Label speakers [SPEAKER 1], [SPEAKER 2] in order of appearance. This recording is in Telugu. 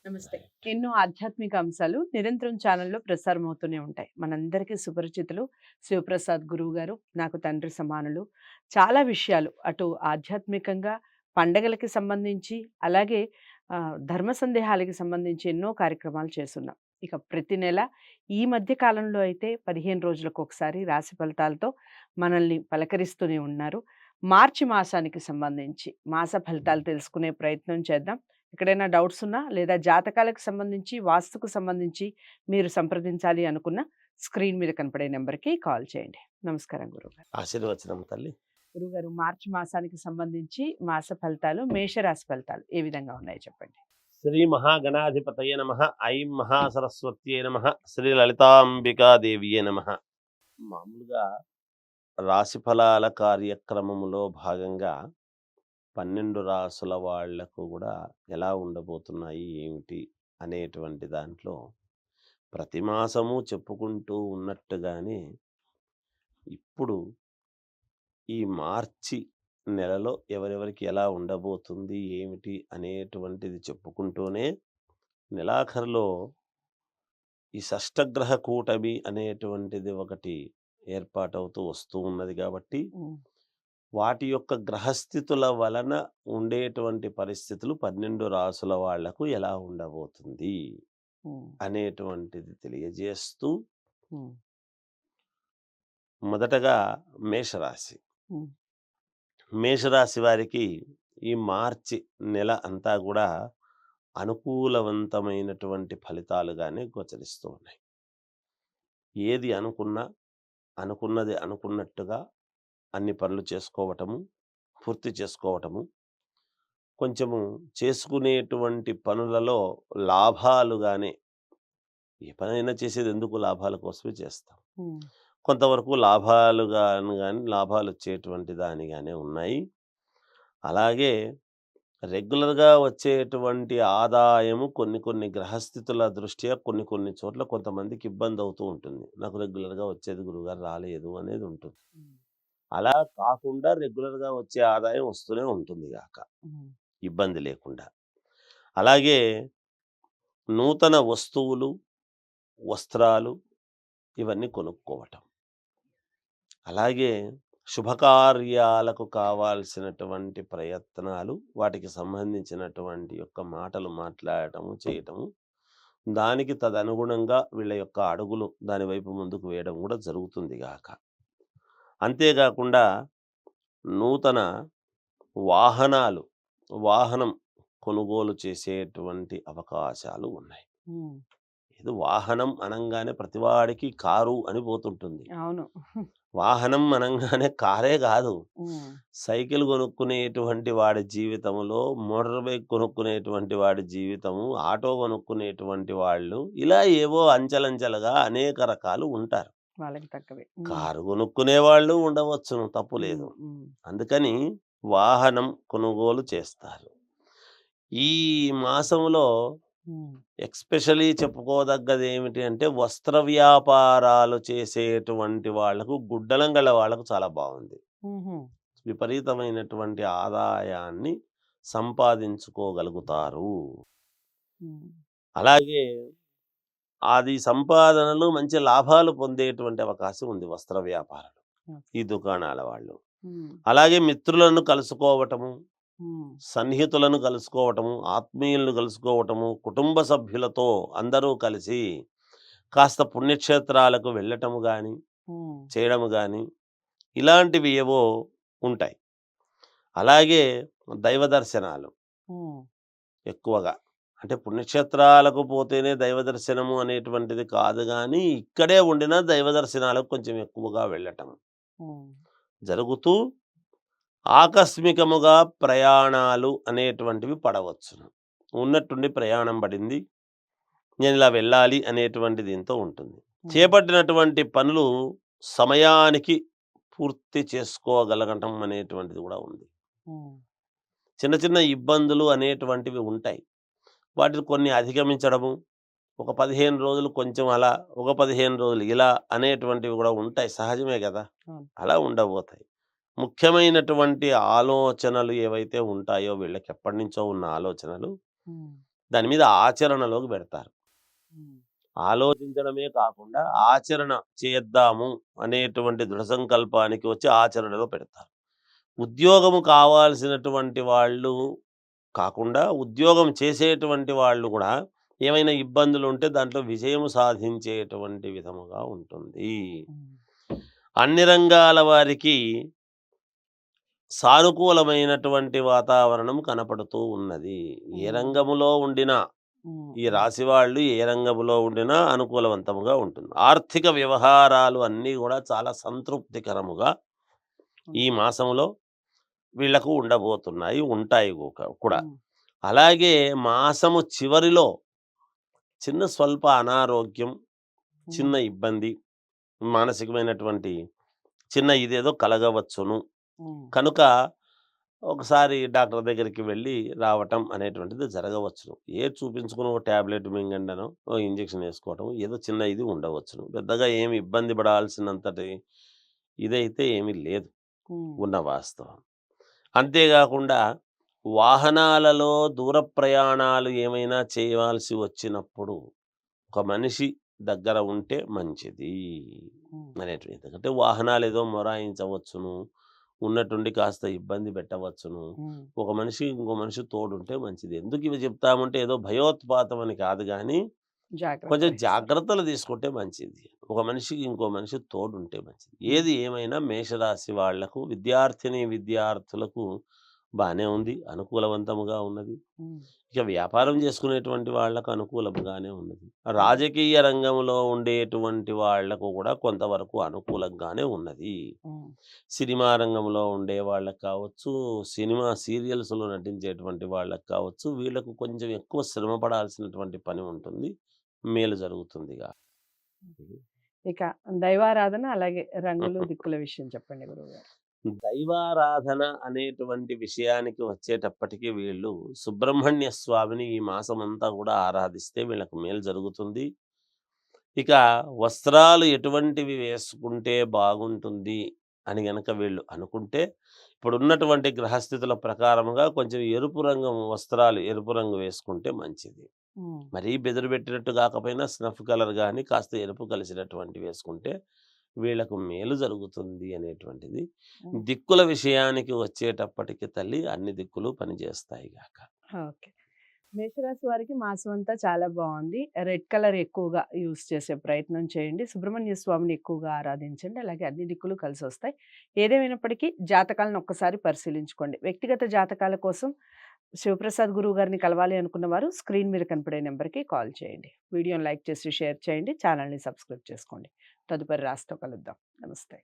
[SPEAKER 1] నమస్తే. ఎన్నో ఆధ్యాత్మిక అంశాలు నిరంతరం ఛానల్‌లో ప్రసారం అవుతూనే ఉంటాయి. మనందరికీ సుపరిచితులు శివప్రసాద్ గురువు గారు, నాకు తండ్రి సమానులు. చాలా విషయాలు అటు ఆధ్యాత్మికంగా, పండగలకి సంబంధించి, అలాగే ధర్మ సందేహాలకి సంబంధించి ఎన్నో కార్యక్రమాలు చేసున్నాం. ఇక ప్రతి నెల ఈ మధ్య కాలంలో అయితే 15 రోజులకొకసారి రాశి ఫలితాలతో మనల్ని పలకరిస్తూనే ఉన్నారు. మార్చి మాసానికి సంబంధించి మాస ఫలితాలు తెలుసుకునే ప్రయత్నం చేద్దాం. ఎక్కడైనా డౌట్స్ ఉన్నా లేదా జాతకాలకు సంబంధించి, వాస్తుకు సంబంధించి మీరు సంప్రదించాలి అనుకున్న స్క్రీన్ మీద కనపడే నెంబర్‌కి కాల్ చేయండి. నమస్కారం గురువుగారు.
[SPEAKER 2] ఆశీర్వచనం తల్లి.
[SPEAKER 1] గురువుగారు, మార్చి మాసానికి సంబంధించి మాస ఫలితాలు, మేషరాశి ఫలితాలు ఏ విధంగా ఉన్నాయో చెప్పండి?
[SPEAKER 2] శ్రీ మహాగణాధిపతయ నమ. ఐం మహాసరస్వత్యే నమ. శ్రీ లలితాంబికాదేవియే నమ. మామూలుగా రాశి ఫలాల కార్యక్రమములో భాగంగా 12 రాసుల వాళ్లకు కూడా ఎలా ఉండబోతున్నాయి ఏమిటి అనేటువంటి దాంట్లో ప్రతి మాసము చెప్పుకుంటూ ఉన్నట్టుగానే ఇప్పుడు ఈ మార్చి నెలలో ఎవరెవరికి ఎలా ఉండబోతుంది ఏమిటి అనేటువంటిది చెప్పుకుంటూనే నెలాఖరులో ఈ షష్టగ్రహ కూటమి అనేటువంటిది ఒకటి ఏర్పాటవుతూ వస్తూ ఉన్నది కాబట్టి వాటి యొక్క గ్రహస్థితుల వలన ఉండేటువంటి పరిస్థితులు 12 రాసుల వాళ్లకు ఎలా ఉండబోతుంది అనేటువంటిది తెలియజేస్తూ మొదటగా మేషరాశి. మేషరాశి వారికి ఈ మార్చి నెల అంతా కూడా అనుకూలవంతమైనటువంటి ఫలితాలుగానే గోచరిస్తూ ఉన్నాయి. ఏది అనుకున్నది అనుకున్నట్టుగా అన్ని పనులు చేసుకోవటము, పూర్తి చేసుకోవటము, కొంచెము చేసుకునేటువంటి పనులలో లాభాలుగానే, ఏ పనైనా చేసేది ఎందుకు లాభాల కోసమే చేస్తాం. కొంతవరకు లాభాలుగాను కానీ లాభాలు వచ్చేటువంటి దానిగానే ఉన్నాయి. అలాగే రెగ్యులర్గా వచ్చేటువంటి ఆదాయము కొన్ని గ్రహస్థితుల దృష్ట్యా కొన్ని చోట్ల కొంతమందికి ఇబ్బంది అవుతూ ఉంటుంది. నాకు రెగ్యులర్గా వచ్చేది గురువుగారు రాలేదు అనేది ఉంటుంది. అలా కాకుండా రెగ్యులర్గా వచ్చే ఆదాయం వస్తూనే ఉంటుంది గాక, ఇబ్బంది లేకుండా. అలాగే నూతన వస్తువులు, వస్త్రాలు ఇవన్నీ కొనుక్కోవటం, అలాగే శుభకార్యాలకు కావాల్సినటువంటి ప్రయత్నాలు, వాటికి సంబంధించినటువంటి యొక్క మాటలు మాట్లాడటము, చేయటము, దానికి తదనుగుణంగా వీళ్ళ యొక్క అడుగులు దాని వైపు ముందుకు వేయడం కూడా జరుగుతుంది గాక. అంతేకాకుండా నూతన వాహనం కొనుగోలు చేసేటువంటి అవకాశాలు ఉన్నాయి. ఇది వాహనం అనంగానే ప్రతివాడికి కారు అని పోతుంటుంది.
[SPEAKER 1] అవును.
[SPEAKER 2] వాహనం అనంగానే కారే కాదు, సైకిల్ కొనుక్కునేటువంటి వాడి జీవితంలో, మోటార్ బైక్ కొనుక్కునేటువంటి వాడి జీవితము, ఆటో కొనుక్కునేటువంటి వాళ్ళు, ఇలా ఏవో అంచెలంచెలుగా అనేక రకాలు ఉంటారు.
[SPEAKER 1] వాళ్ళకి తగ్గవే.
[SPEAKER 2] కారు కొనుక్కునే వాళ్ళు ఉండవచ్చును, తప్పు లేదు. అందుకని వాహనం కొనుగోలు చేస్తారు. ఈ మాసంలో ఎక్స్పెషలీ చెప్పుకోదగ్గది ఏమిటి అంటే, వస్త్ర వ్యాపారాలు చేసేటువంటి వాళ్లకు, గుడ్డలంగళ వాళ్లకు చాలా బాగుంది. విపరీతమైనటువంటి ఆదాయాన్ని సంపాదించుకోగలుగుతారు. అలాగే అది సంపాదనలు మంచి లాభాలు పొందేటువంటి అవకాశం ఉంది వస్త్ర వ్యాపారం, ఈ దుకాణాల వాళ్ళు. అలాగే మిత్రులను కలుసుకోవటము, సన్నిహితులను కలుసుకోవటము, ఆత్మీయులను కలుసుకోవటము, కుటుంబ సభ్యులతో అందరూ కలిసి కాస్త పుణ్యక్షేత్రాలకు వెళ్ళటము కానీ చేయడము కానీ ఇలాంటివి ఏవో ఉంటాయి. అలాగే దైవ దర్శనాలు ఎక్కువగా, అంటే పుణ్యక్షేత్రాలకు పోతేనే దైవ దర్శనము అనేటువంటిది కాదు, కానీ ఇక్కడే ఉండిన దైవ దర్శనాలకు కొంచెం ఎక్కువగా వెళ్ళటం జరుగుతూ, ఆకస్మికముగా ప్రయాణాలు అనేటువంటివి పడవచ్చును. ఉన్నట్టుండి ప్రయాణం పడింది, నేను ఇలా వెళ్ళాలి అనేటువంటి దీంతో ఉంటుంది. చేపట్టినటువంటి పనులు సమయానికి పూర్తి చేసుకోగలగటం అనేటువంటిది కూడా ఉంది. చిన్న చిన్న ఇబ్బందులు అనేటువంటివి ఉంటాయి, వాటిని కొన్ని అధిగమించడము, ఒక 15 రోజులు కొంచెం అలా, ఒక 15 రోజులు ఇలా అనేటువంటివి కూడా ఉంటాయి, సహజమే కదా. అలా ఉండబోతాయి. ముఖ్యమైనటువంటి ఆలోచనలు ఏవైతే ఉంటాయో, వీళ్ళకి ఎప్పటి నుంచో ఉన్న ఆలోచనలు దాని మీద ఆచరణలోకి పెడతారు.
[SPEAKER 1] హ్మ్.
[SPEAKER 2] ఆలోచించడమే కాకుండా ఆచరణ చేద్దాము అనేటువంటి దృఢ సంకల్పానికి వచ్చి ఆచరణలో పెడతారు. ఉద్యోగము కావాల్సినటువంటి వాళ్ళు కాకుండా ఉద్యోగం చేసేటువంటి వాళ్ళు కూడా ఏమైనా ఇబ్బందులు ఉంటే దాంట్లో విజయం సాధించేటువంటి విధముగా ఉంటుంది.
[SPEAKER 1] హ్మ్.
[SPEAKER 2] అన్ని రంగాల వారికి సానుకూలమైనటువంటి వాతావరణం కనపడుతూ ఉన్నది. ఏ
[SPEAKER 1] హ్మ్.
[SPEAKER 2] రంగములో ఉండినా
[SPEAKER 1] హ్మ్.
[SPEAKER 2] ఈ
[SPEAKER 1] హ్మ్.
[SPEAKER 2] రాశి వాళ్ళు ఏ రంగంలో ఉండినా అనుకూలవంతముగా ఉంటుంది. ఆర్థిక వ్యవహారాలు అన్నీ గూడా చాలా సంతృప్తికరముగా ఈ
[SPEAKER 1] ఉంటాయి.
[SPEAKER 2] మాసంలో వీళ్ళకు ఉండబోతున్నాయి. ఉంటాయి కూడా.
[SPEAKER 1] హ్మ్.
[SPEAKER 2] అలాగే మాసము చివరిలో చిన్న స్వల్ప అనారోగ్యం, చిన్న
[SPEAKER 1] హ్మ్.
[SPEAKER 2] ఇబ్బంది, మానసికమైనటువంటి చిన్న ఇదేదో కలగవచ్చును.
[SPEAKER 1] హ్మ్.
[SPEAKER 2] కనుక ఒకసారి డాక్టర్ దగ్గరికి వెళ్ళి రావటం అనేటువంటిది జరగవచ్చును. ఏది చూపించుకొని ఓ టాబ్లెట్ మింగండనో, ఓ ఇంజెక్షన్ ఏసుకోవటం ఏదో చిన్న ఇది ఉండవచ్చును. పెద్దగా ఏమి ఇబ్బంది పడాల్సినంతటి ఇదైతే ఏమీ లేదు.
[SPEAKER 1] హ్మ్.
[SPEAKER 2] ఉన్న వాస్తవం. అంతేగాకుండా వాహనాలలో దూర ప్రయాణాలు ఏమైనా చేయవలసి వచ్చినప్పుడు ఒక మనిషి దగ్గర ఉంటే మంచిది
[SPEAKER 1] హ్మ్.
[SPEAKER 2] అనేటివి. ఎందుకంటే వాహనాలేదో మొరాయించవచ్చును. ఉన్నట్టుండి కాస్త ఇబ్బంది పెట్టవచ్చును.
[SPEAKER 1] హ్మ్.
[SPEAKER 2] ఒక మనిషి ఇంకో మనిషి తోడుంటే మంచిది. ఎందుకు ఇవి చెప్తామంటే ఏదో భయోత్పాతం అని కాదు గానీ,
[SPEAKER 1] జాగ్రత్త
[SPEAKER 2] కొంచెం
[SPEAKER 1] వహిస్తారు.
[SPEAKER 2] జాగ్రత్తలు తీసుకుంటే మంచిది. ఒక మనిషికి ఇంకో మనిషి తోడుంటే మంచిది.
[SPEAKER 1] హ్మ్.
[SPEAKER 2] ఏది ఏమైనా మేషరాశి వాళ్లకు, విద్యార్థిని విద్యార్థులకు బానే ఉంది. అనుకూలవంతముగా ఉన్నది.
[SPEAKER 1] హ్మ్.
[SPEAKER 2] ఇక వ్యాపారం చేసుకునేటువంటి వాళ్ళకు అనుకూలంగానే ఉన్నది.
[SPEAKER 1] హ్మ్.
[SPEAKER 2] రాజకీయ రంగంలో ఉండేటువంటి వాళ్లకు కూడా కొంతవరకు అనుకూలంగానే ఉన్నది.
[SPEAKER 1] హ్మ్.
[SPEAKER 2] సినిమా రంగంలో ఉండే వాళ్ళకి కావచ్చు, సినిమా సీరియల్స్‌లో నటించేటువంటి వాళ్ళకి కావచ్చు, వీళ్ళకు కొంచెం ఎక్కువ శ్రమ పడాల్సినటువంటి పని ఉంటుంది. మేలు జరుగుతుందిగా.
[SPEAKER 1] ఇక దైవారాధన అలాగే రంగులు, దిక్కుల విషయం చెప్పండి గురువుగారు?
[SPEAKER 2] దైవారాధన అనేటువంటి విషయానికి వచ్చేటప్పటికి వీళ్ళు సుబ్రహ్మణ్య స్వామిని ఈ మాసమంతా కూడా ఆరాధిస్తే వీళ్ళకి మేలు జరుగుతుంది. ఇక వస్త్రాలు ఎటువంటివి వేసుకుంటే బాగుంటుంది అని గనక వీళ్ళు అనుకుంటే, ఇప్పుడున్నటువంటి గ్రహస్థితుల ప్రకారముగా కొంచెం ఎరుపు రంగు వస్త్రాలు, ఎరుపు రంగు వేసుకుంటే మంచిది.
[SPEAKER 1] హ్మ్.
[SPEAKER 2] మరీ బెదురు పెట్టినట్టు కాకపోయినా స్నఫ్ కలర్ గాని, కాస్త ఎరుపు కలిసినటువంటివి వేసుకుంటే వీళ్ళకు మేలు జరుగుతుంది అనేటువంటిది.
[SPEAKER 1] హ్మ్.
[SPEAKER 2] దిక్కుల విషయానికి వచ్చేటప్పటికి తల్లి అన్ని దిక్కులు పనిచేస్తాయి గాక.
[SPEAKER 1] ఓకే. మేషరాశి వారికి మాసమంతా చాలా బావుంది. రెడ్ కలర్ ఎక్కువగా యూజ్ చేసే ప్రయత్నం చేయండి. సుబ్రహ్మణ్య స్వామిని ఎక్కువగా ఆరాధించండి. అలాగే అన్ని దిక్కులు కలిసొస్తాయి. ఏదేమైనప్పటికీ జాతకాలను ఒక్కసారి పరిశీలించుకోండి. వ్యక్తిగత జాతకాల కోసం శివప్రసాద్ గురువు గారిని కలవాలి అనుకున్న వారు స్క్రీన్ మీద కనపడే నంబర్‌కి కాల్ చేయండి. వీడియోని లైక్ చేసి షేర్ చేయండి. ఛానెల్‌ని సబ్స్క్రైబ్ చేసుకోండి. తదుపరి రాశితో కలుద్దాం. నమస్తే.